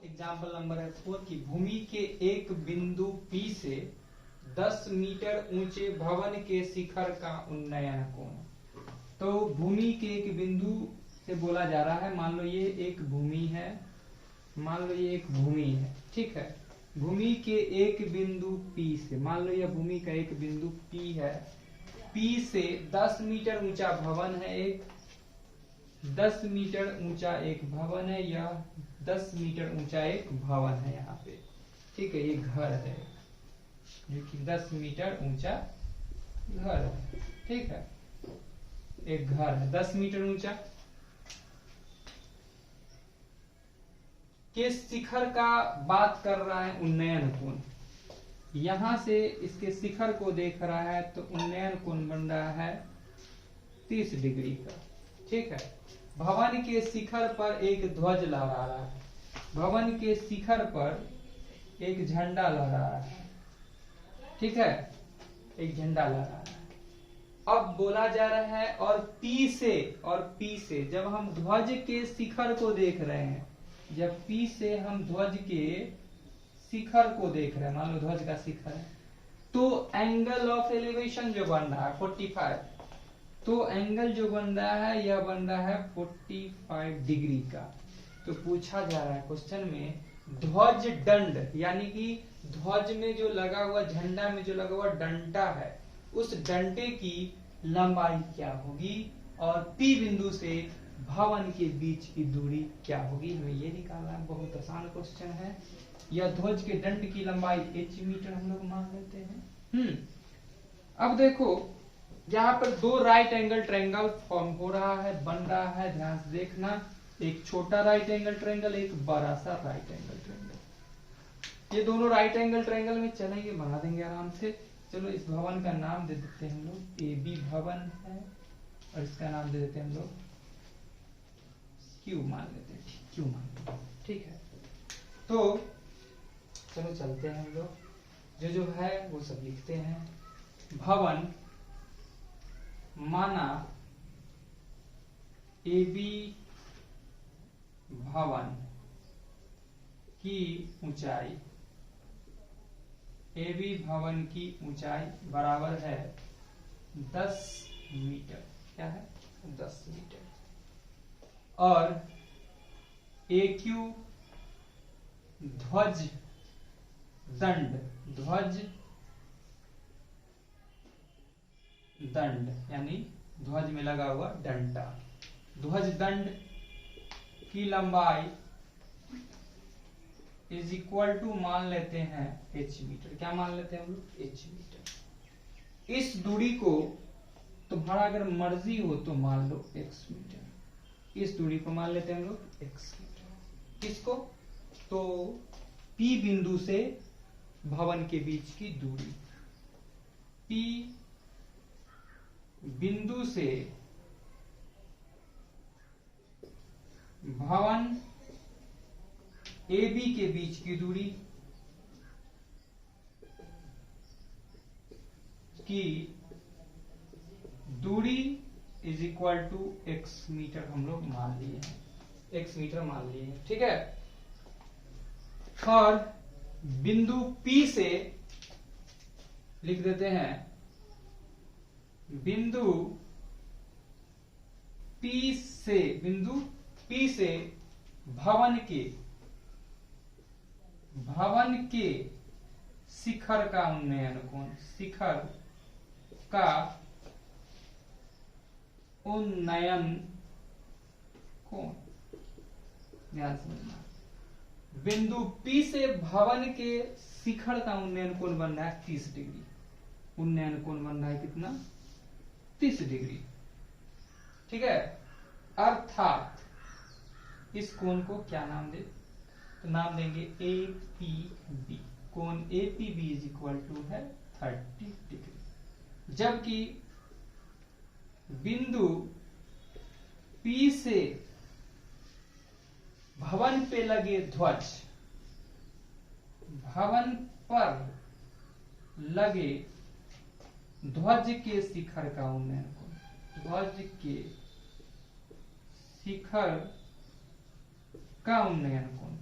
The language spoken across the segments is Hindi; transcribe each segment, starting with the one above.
एग्जाम्पल नंबर है 4 की भूमि के एक बिंदु P से 10 मीटर ऊंचे भवन के शिखर का उन्नयन कोण। तो भूमि के एक बिंदु से बोला जा रहा है, मान लो ये एक भूमि है, मान लो ये एक भूमि है, ठीक है। भूमि के एक बिंदु P से, मान लो यह भूमि का एक बिंदु P है, P से 10 मीटर ऊंचा भवन है, एक 10 मीटर ऊंचा एक भवन है, यह 10 मीटर ऊंचा एक भवन है यहाँ पे, ठीक है। ये घर है जो कि 10 मीटर ऊंचा घर है, ठीक है। एक घर है 10 मीटर ऊंचा के शिखर का बात कर रहा है उन्नयन कोण। यहां से इसके शिखर को देख रहा है तो उन्नयन कोण बन रहा है 30 डिग्री का, ठीक है। भवन के शिखर पर एक ध्वज लहरा रहा है, भवन के शिखर पर एक झंडा लहरा रहा है, ठीक है, एक झंडा लहरा रहा है। अब बोला जा रहा है और P से जब हम ध्वज के शिखर को देख रहे हैं, जब P से हम ध्वज के शिखर को देख रहे हैं, मान लो ध्वज का शिखर है, तो एंगल ऑफ एलिवेशन जो बन रहा है 45, तो एंगल जो बन रहा है यह बन रहा है 45 डिग्री का। तो पूछा जा रहा है क्वेश्चन में ध्वज दंड, यानी कि ध्वज में जो लगा हुआ, झंडा में जो लगा हुआ डंडा है, उस डंडे की लंबाई क्या होगी और P बिंदु से भवन के बीच की दूरी क्या होगी, हमें ये निकालना है। बहुत आसान क्वेश्चन है। यह ध्वज के दंड की लंबाई h मीटर हम लोग मान लेते हैं। अब देखो यहाँ पर दो राइट एंगल ट्रायंगल फॉर्म हो रहा है, बन रहा है, ध्यान से देखना। एक छोटा राइट एंगल ट्रायंगल, एक बड़ा सा राइट एंगल ट्रायंगल। ये दोनों राइट एंगल ट्रायंगल में चलेंगे, बना देंगे आराम से। चलो इस भवन का नाम दे देते हैं हम लोग, AB भवन है, और इसका नाम दे देते हैं हम लोग Q मान लेते हैं, Q मान लेते हैं, ठीक है। तो चलो चलते हैं हम लोग, जो है वो सब लिखते हैं। भवन माना AB भवन की ऊंचाई, AB भवन की ऊंचाई बराबर है 10 मीटर, क्या है 10 मीटर, और AQ ध्वज दंड, ध्वज दंड यानी ध्वज में लगा हुआ डंडा, ध्वज दंड की लंबाई इज इक्वल टू मान लेते हैं h मीटर। क्या मान लेते हैं हम लोग, h मीटर। इस दूरी को तुम्हारा अगर मर्जी हो तो मान लो x मीटर, इस दूरी को मान लेते हैं हम लोग x मीटर। किसको, तो P बिंदु से भवन के बीच की दूरी, P बिंदु से भवन AB के बीच की दूरी is equal to x meter हम लोग मान लिए हैं, x मीटर मान लिए हैं, ठीक है। और बिंदु P से लिख देते हैं, बिंदु P से भवन के शिखर का उन्नयन कोण, शिखर का उन्नयन कोण, ध्यान समझना। बिंदु P से भवन के शिखर का उन्नयन कोण बन रहा है 30 डिग्री, उन्नयन कोण बन रहा है कितना, 30 डिग्री, ठीक है। अर्थात इस कोण को क्या नाम दे, तो नाम देंगे APB, कोण APB इज इक्वल टू है 30 डिग्री। जबकि बिंदु P से भवन पे लगे ध्वज, भवन पर लगे ध्वज के शिखर का उन्नयन कोण, ध्वज के शिखर का उन्नयन कोण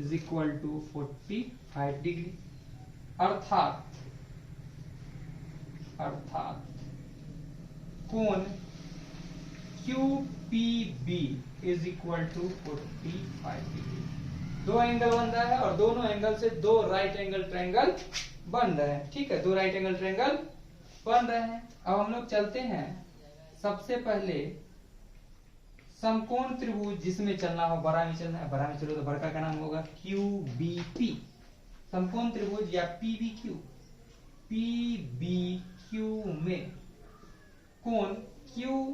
इज इक्वल टू 45 डिग्री। अर्थात कोण QPB इज इक्वल टू 45 डिग्री। दो एंगल बन रहा है और दोनों एंगल से दो राइट एंगल ट्रायंगल बन रहे हैं। ठीक है, दो राइट एंगल ट्रायंगल बन रहे हैं। अब हम लोग चलते हैं सबसे पहले समकोण त्रिभुज जिसमें चलना हो, बड़ा में चलना है, बड़ा में चलो तो बड़का का नाम होगा QBP। समकोण त्रिभुज या PBQ में कोण QPB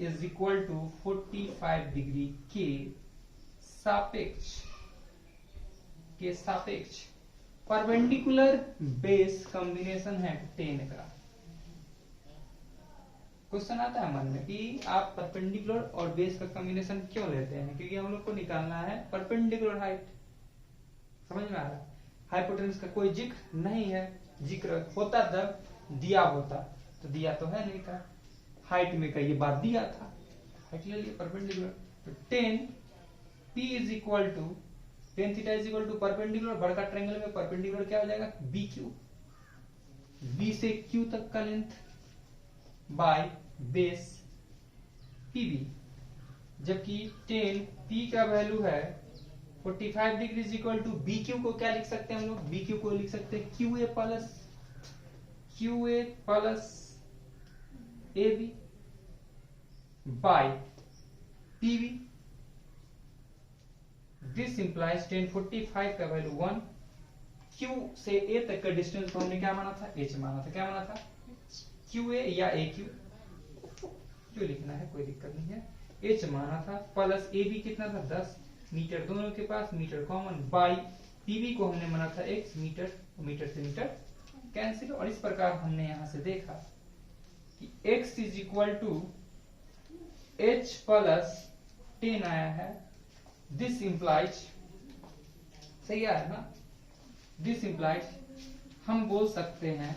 इज इक्वल टू 45 डिग्री के सापेक्ष परपेंडिकुलर बेस कॉम्बिनेशन है 10 का। क्वेश्चन आता है मन में कि आप परपेंडिकुलर और बेस का कॉम्बिनेशन क्यों लेते हैं? क्योंकि हम लोग को निकालना है परपेंडिकुलर हाइट। समझ में आ रहा है? हाइपोटेन्यूस का कोई जिक्र नहीं है, जिक्र होता तब दिया होता, तो दिया तो है नहीं था। हाइट में का ये बात दिया था, हाइट ले लिए परपेंडिकुलर। तो 10 P is equal to 10 theta is equal to perpendicular, बड़का ट्रायंगल में परपेंडिकुलर क्या हो जाएगा BQ, B से Q तक का लेंथ बाय बेस PB। जबकि 10 P का वैल्यू है 45 डिग्री इज इक्वल टू BQ को क्या लिख सकते हैं हम लोग? BQ को लिख सकते हैं QA plus AB by PB। This implies 10 45 का वैल्यू 1, Q से A तक का डिस्टेंस को हमने क्या माना था? H माना था। क्या माना था? QA या AQ जो लिखना है कोई दिक्कत नहीं है, H माना था, प्लस AB कितना था? 10 मीटर, दोनों के पास मीटर कॉमन, बाई PB को हमने माना था x मीटर, मीटर से मीटर कैंसिल। और इस प्रकार हमने यहां से देखा कि x is equal to h plus 10 आया है। दिस इंप्लाइज, सही आया ना? दिस इंप्लाइज हम बोल सकते हैं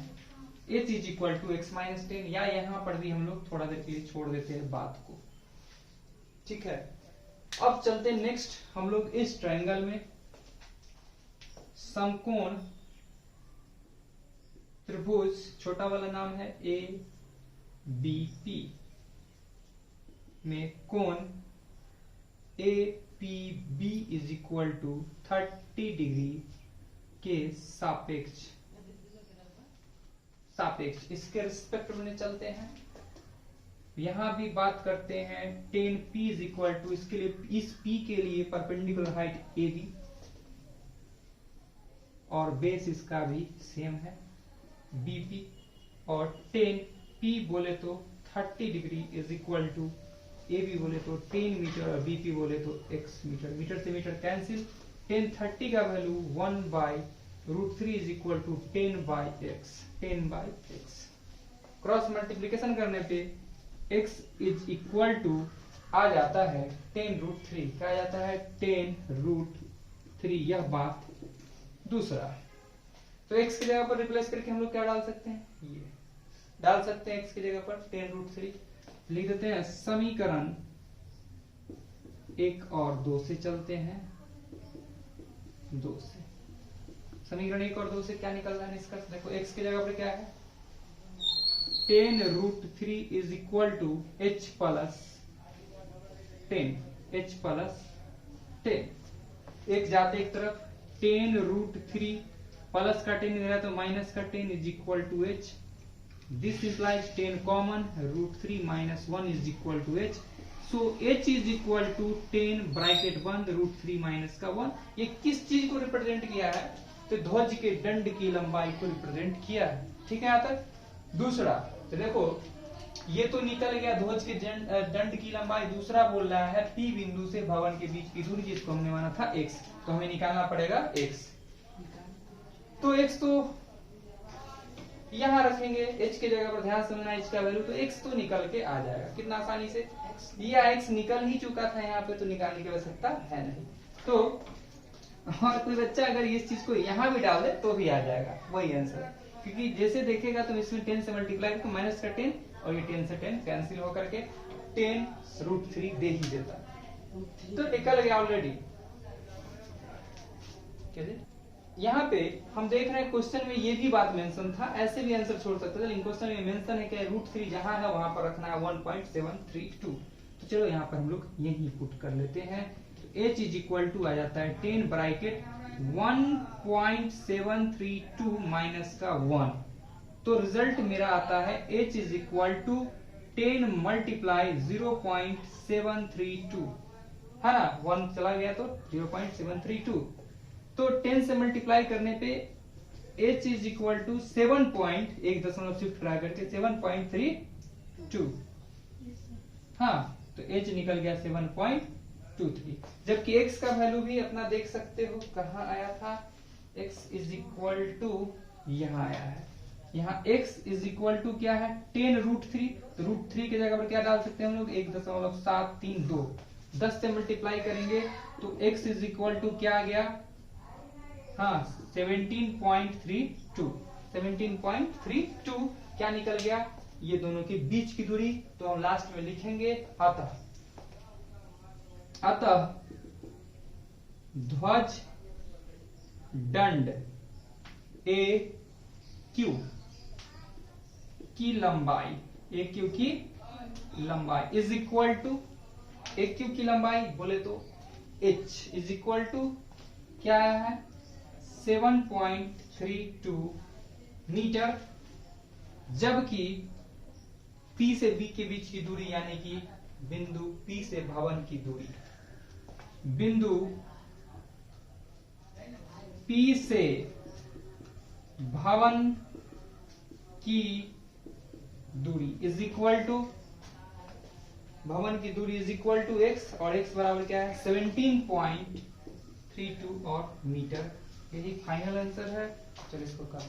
h is equal to x minus 10, या यहां पर भी हम लोग थोड़ा देर के लिए छोड़ देते हैं बात को। ठीक है, अब चलते नेक्स्ट हम लोग इस ट्रायंगल में समकोण त्रिभुज, छोटा वाला नाम है ABP में कोण APB इज इक्वल टू 30 डिग्री के सापेक्ष इसके रिस्पेक्ट में चलते हैं। यहां भी बात करते हैं 10P इज इक्वल टू, इसके लिए इस P के लिए परपेंडिकुलर हाइट AB और बेस इसका भी सेम है BP, और 10P बोले तो 30 degree is equal to AB बोले तो 10 मीटर और BP बोले तो x मीटर, मीटर से मीटर कैंसिल। 10 30 का value 1/√3 is equal to 10/x। Cross multiplication करने पे x इज इक्वल टू आ जाता है 10√3। क्या आ जाता है? 10√3। यह बात दूसरा। तो x की जगह पर रिप्लेस करके हम लोग क्या डाल सकते हैं? ये डाल सकते हैं x की जगह पर 10√3 लिख देते हैं। समीकरण 1 और 2 से चलते हैं। 2 से समीकरण 1 और 2 से क्या निकल रहा है निष्कर्ष? देखो x की जगह पर क्या है? 10√3 is equal to h plus 10। एक जाते एक तरफ, 10√3 प्लस का 10 इधर है तो माइनस का 10 is equal to h। This implies 10 common, √3 minus 1 is equal to h। So h is equal to 10 bracket बंद √3 माइनस का 1। ये किस चीज को रिप्रेजेंट किया है? तो ध्वज के दंड की लंबाई को रिप्रेजेंट किया है। ठीक है यहाँ तक? दूसरा तो देखो, ये तो निकल गया ध्वज के दंड की लंबाई। दूसरा बोल रहा है P बिंदु से भवन के बीच की दूरी, जिसको हमने माना था x, तो हमें निकालना पड़ेगा x। तो x तो यहां रखेंगे, h की जगह पर ध्यान समझना h का वैल्यू, तो x तो निकल के आ जाएगा कितना आसानी से। यह x निकल ही चुका था यहाँ पे, तो निकालने की आवश्यकता है नहीं। तो और कोई बच्चा अगर इस चीज को यहाँ भी डाल दे तो भी आ जाएगा वही आंसर, क्योंकि जैसे देखेगा तो इसमें 10 से मल्टीप्लाई तो माइनस का 10 और ये 10 से 10 कैंसिल होकर के 10√3 दे ही देता। तो निकल गया ऑलरेडी। कैसे? यहाँ पे हम देख रहे हैं क्वेश्चन में ये भी बात मेंशन था, ऐसे भी आंसर छोड़ सकते थे, लेकिन क्वेश्चन में मेंशन है कि √3 जहां है वहां पर रखना है 1.732। तो चलो यहाँ पर हम लोग यही पुट कर लेते हैं। तो h इज इक्वल टू आ जाता है 10 ब्रैकेट 1.732 माइनस का 1। तो रिजल्ट मेरा आता है h is equal to 10 multiply 0.732, है ना, 1 चला गया तो 0.732। तो 10 से मल्टीप्लाई करने पे h इज इक्वल टू 1 दशमलव शिफ्ट करा करके 7.32। हाँ, तो h निकल गया 7.23। जबकि x का वैल्यू भी अपना देख सकते हो कहाँ आया था, x इज इक्वल टू यहाँ आया है। यहाँ x इज इक्वल टू क्या है 10√3, तो √3 की जगह पर क्या डाल सकते हैं हम लोग 1.732। 10 से मल्टीप्लाई करेंगे तो x इज इक्वल टू क्या आ गया, हाँ 17.32 क्या निकल गया, ये दोनों के बीच की दूरी। तो हम लास्ट में लिखेंगे अतः ध्वज दंड AQ की लंबाई, AQ की लंबाई इज इक्वल टू, AQ की लंबाई बोले तो h इज इक्वल टू क्या है 7.32 मीटर, जबकि P से B के बीच की दूरी यानी कि बिंदु P से भवन की दूरी, बिंदु P से भवन की दूरी इज इक्वल टू, भवन की दूरी इज इक्वल टू x, और x बराबर क्या है 17.32 और मीटर। यही फाइनल आंसर है। चलिए इसको कर